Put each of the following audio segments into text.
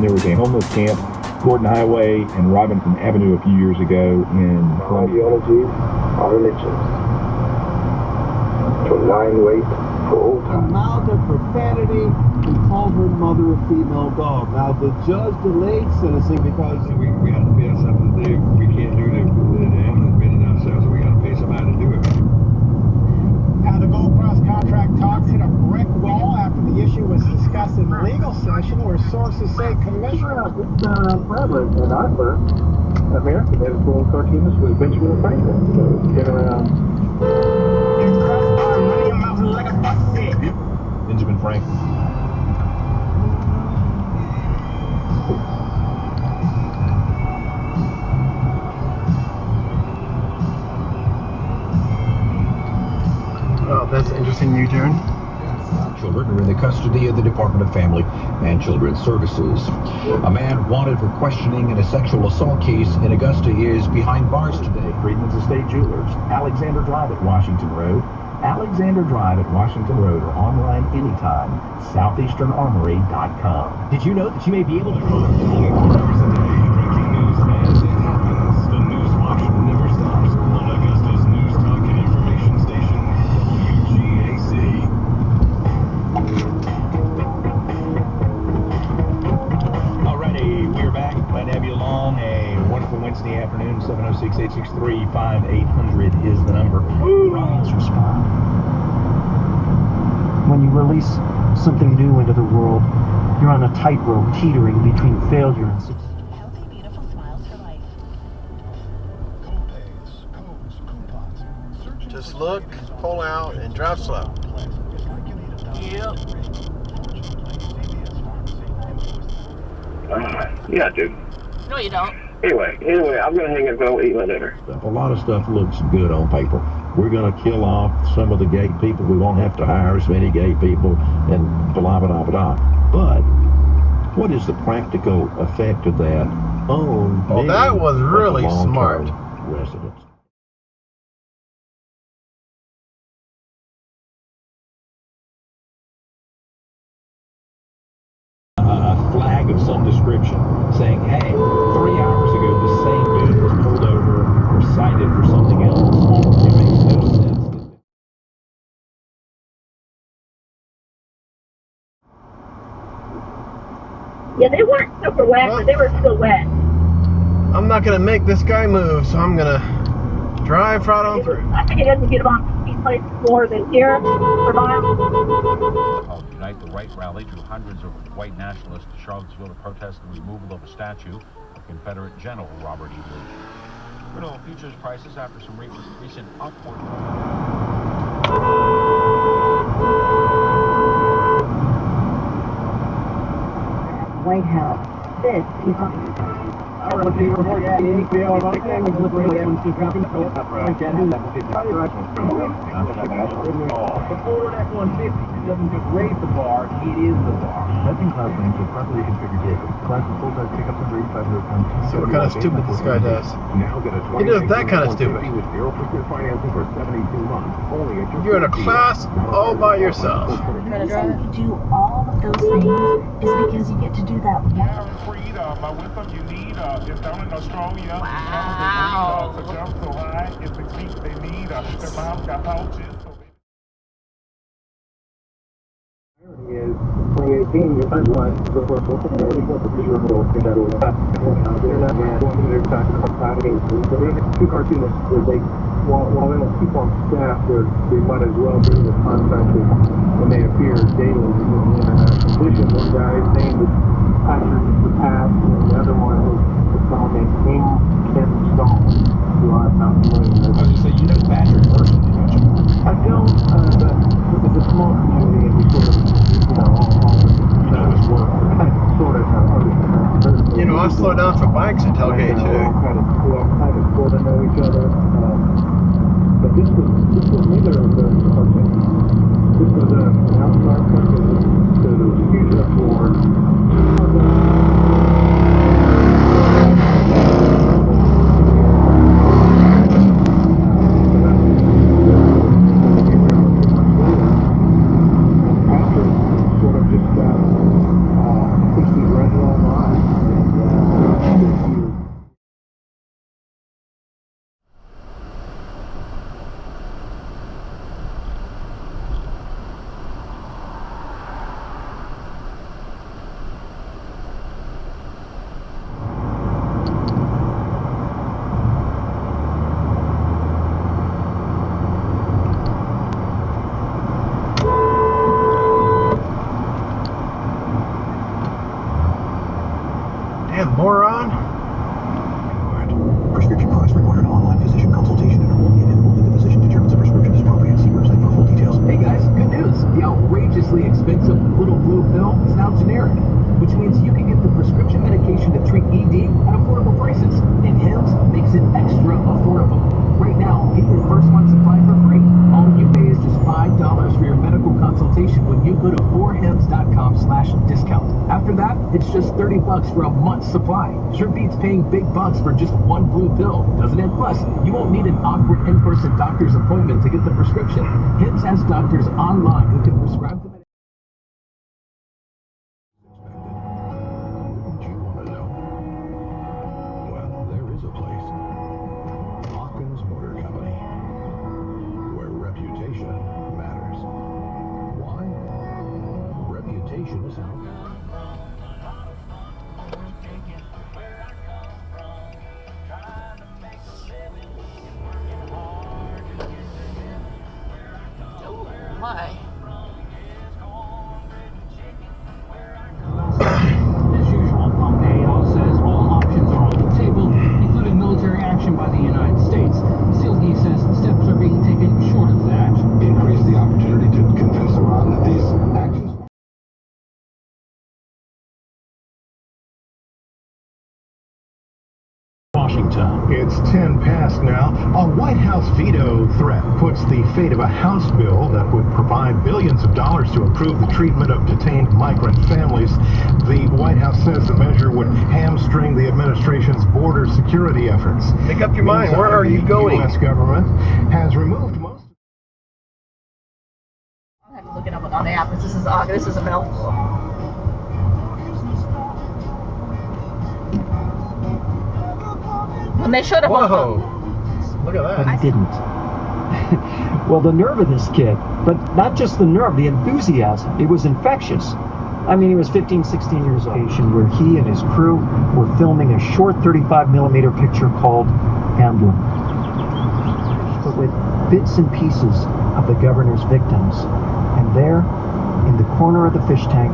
mentioned there was a homeless camp, Gordon Highway and Robinson Avenue a few years ago in ideologies are religions. To lie in wait for all time. Mouthed of profanity and called her mother a female dog. Now the judge delayed sentencing because we had to pay something to do. We can't do the evidence been ourselves, so we got to pay somebody to do it. Now the Gold Cross contract talks hit a brick wall after the issue was discussed in legal session, where sources say Commissioner Bradley and I learned American editorial cartoonist with Benjamin Franklin. So it's been around. Benjamin Franklin. Oh, that's an interesting U-turn. Children are in the custody of the Department of Family and Children's Services. A man wanted for questioning in a sexual assault case in Augusta is behind bars today. Freedman's Estate Jewelers, Alexander Drive at Washington Road. Alexander Drive at Washington Road or online anytime. SoutheasternArmory.com. Did you know that you may be able to... Wednesday afternoon, 706-863-5800 is the number. Ryan's respond. When you release something new into the world, you're on a tightrope teetering between failure and success. Healthy, beautiful smiles for life. Just look, pull out, and drive slow. Yep. Yeah, dude. No, you don't. Anyway, I'm gonna hang up and go eat my dinner. A lot of stuff looks good on paper. We're going to kill off some of the gay people. We won't have to hire as many gay people and blah, blah, blah. But what is the practical effect of that on Well, that was really smart. Residents? A flag of some description saying, hey, 3 hours ago the same dude was pulled over or cited for something else. It makes no sense. Yeah, they weren't super wet, but they were still wet. I'm not gonna make this guy move, so I'm gonna drive right on through. I think it doesn't get on these places more than here for miles. Called Unite the Right rally drew hundreds of white nationalists to Charlottesville to protest the removal of a statue of Confederate General Robert E. Lee. Crude futures prices after some recent upward. White House. This is The Ford F-150 doesn't just raise the bar, it is the bar. Nothing class range with properly configured vehicles. Class of full-size pickups under 85 tons. See what kind of stupid this guy does. Now get a He does that kind of stupid. with 0% financing for 72 months. Only at your You're in a class all by yourself. The reason you do all of those things is because you get to do that one. With them you need is down in Australia. Wow. To jump so high, it's the cleats they need. Their moms got pouches. Is 2018, your pipeline is the first one. They're not they're talking about fighting. So we have two cartoonists where they, while they don't keep on staff, they might as well be the contractors when they appear daily in the international edition. One guy's name is Patrick the Past, and the other one is a fellow named Ken Stone, who I'm not familiar with. I was going to say, you know Patrick personally, don't you? I don't, but it's a small community, and we sort of, his work. Sort of, You know, I slow down for bikes at tailgate too. We all kind of sort of know each other. But this was neither of the cartoons. This was an outside cartoon, so there was a huge uproar. Sort of just, I think he read it online. $30 for a month's supply. Sure beats paying big bucks for just one blue pill, doesn't it? Plus, you won't need an awkward in-person doctor's appointment to get the prescription. Hims has doctors online who can prescribe the medication. Wouldn't you want to know? Well, there is a place. Hawkins Motor Company, where reputation matters. Why? Reputation is how. Why? As usual, Pompeo says all options are on the table, including military action by the United States. Silke says steps are being taken short of that. Increase the opportunity to convince Iran that these actions. Washington. It's 10 past now. A White House veto threat puts the fate of a House bill that would provide billions of dollars to improve the treatment of detained migrant families. The White House says the measure would hamstring the administration's border security efforts. Make up your mind. Where are you going? The U.S. government has removed most. I'll have to look it up on the app. This is Augusta. This is a mouthful. And they should have. Whoa! Look at that. But he didn't. Well, the nerve of this kid, but not just the nerve, the enthusiasm. It was infectious. I mean, he was 15, 16 years old, where he and his crew were filming a short 35mm picture called Emblem, but with bits and pieces of the governor's victims. And there, in the corner of the fish tank,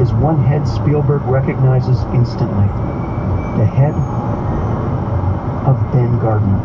is one head Spielberg recognizes instantly. The head of Ben Gardner.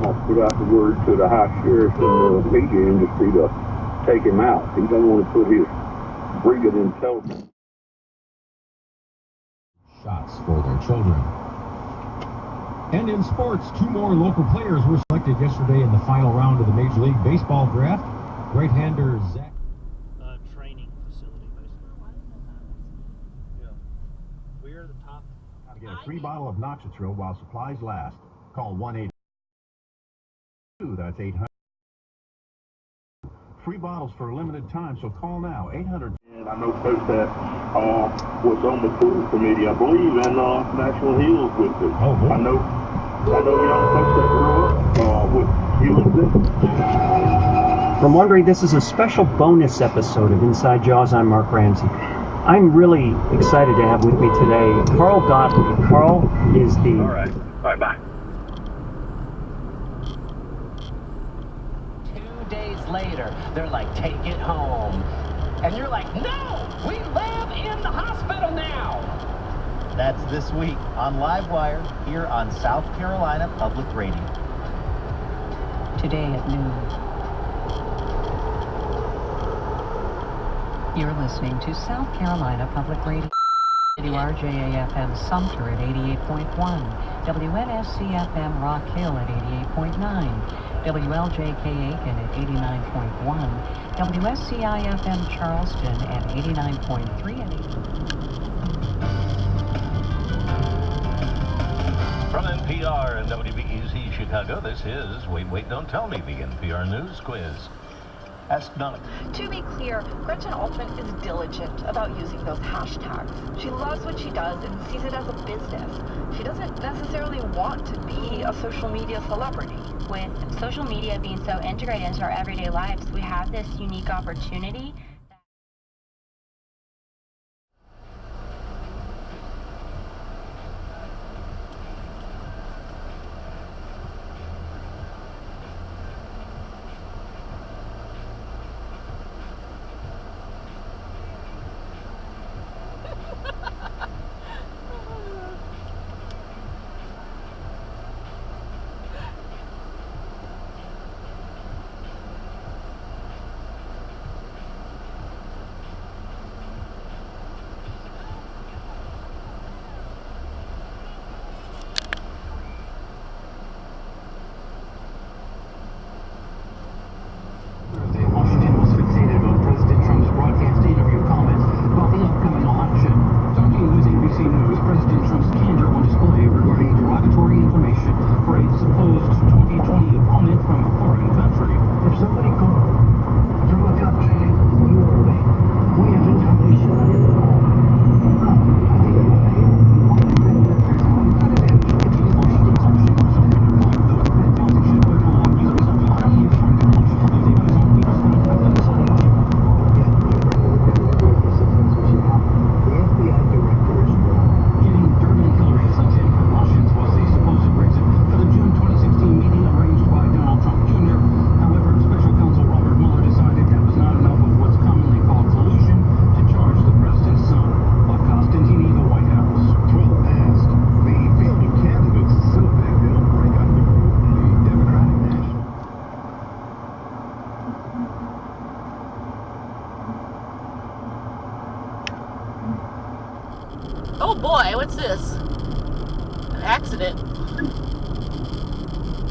Almost put out the word to the high sheriff and the media industry to take him out. He doesn't want to put his brigade in television. Shots for their children. And in sports, 2 more local players were selected yesterday in the final round of the Major League Baseball draft. Right-hander Zach. Training facility, basically. Yeah. We're the top. Get a free bottle of Noxitril while supplies last. Call 1-800. That's 800. Free bottles for a limited time, so call now. 800. And I know folks that was on the pool committee, I believe, in National Hills with it. Oh, boy. I know young folks that grew up with Hills. From Wondering, this is a special bonus episode of Inside Jaws. I'm Mark Ramsey. I'm really excited to have with me today Carl Gottlieb. Carl is the... All right, bye. 2 days later, they're like, take it home. And you're like, no, we live in the hospital now. That's this week on Livewire here on South Carolina Public Radio. Today at noon. You're listening to South Carolina Public Radio. WRJA-FM Sumter at 88.1. WNSC-FM Rock Hill at 88.9. WLJK Aiken at 89.1. WSCI-FM Charleston at 89.3 and 8. From NPR and WBEZ Chicago, this is Wait, Don't Tell Me, the NPR News Quiz. Ask Donna. To be clear, Gretchen Altman is diligent about using those hashtags. She loves what she does and sees it as a business. She doesn't necessarily want to be a social media celebrity. With social media being so integrated into our everyday lives, we have this unique opportunity.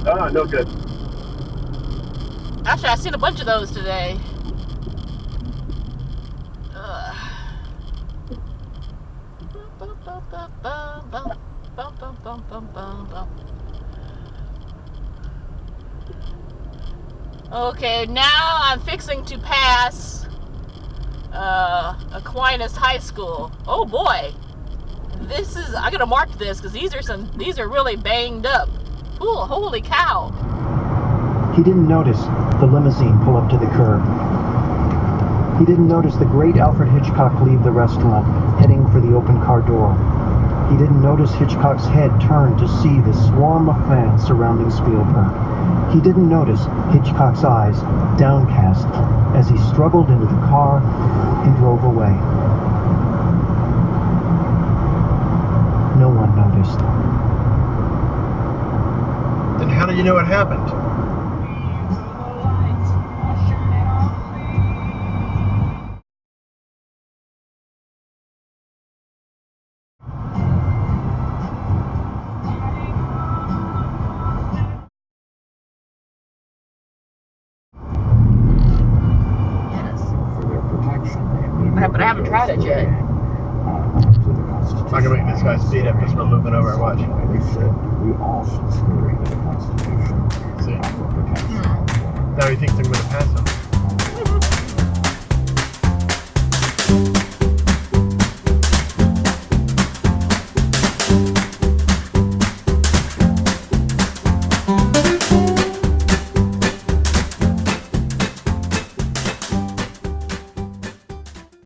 No good. Actually, I've seen a bunch of those today. Okay, now I'm fixing to pass Aquinas High School. Oh boy, this is, I gotta mark this because these are really banged up. Ooh, holy cow. He didn't notice the limousine pull up to the curb. He didn't notice the great Alfred Hitchcock leave the restaurant, heading for the open car door. He didn't notice Hitchcock's head turn to see the swarm of fans surrounding Spielberg. He didn't notice Hitchcock's eyes downcast as he struggled into the car and drove away. No one noticed. Then how did you know it happened? But I haven't tried it yet. I'm gonna make this guy speed up because we're moving over. Watch. We all should scurry to the